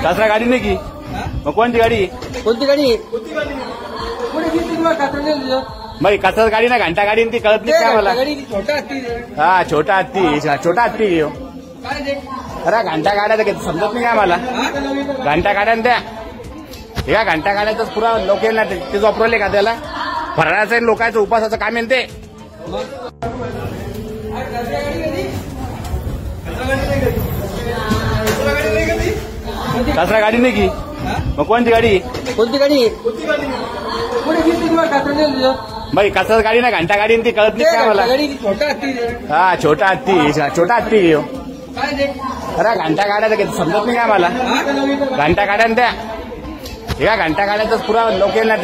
कचरा गाडी नाही की मग कोणती गाडी? कोणती गाडी? मग कचरा गाडी ना घंटा गाडी ती कळत नाही काय मला? हा छोटा हत्ती घेऊ. अरे घंटा गाड्या तर समजत नाही काय मला? घंटा गाड्या त्या ह्या घंटा गाड्याच पुरा लोक ना ते वापरले का त्याला फराळाचं लोकांचं उपासाचं काम आहे ते. कचरा गाडी नाही की मग कोणती गाडी? कोणती गाडी? मग कचरा गाडी ना घंटा गाडी ती कळत नाही काय मला? हा छोटा हत्ती घेऊ. अरे घंटा गाड्या तर समजत नाही काय मला? घंटा गाड्या त्या ह्या घंटा गाड्याच पुरा लोक ना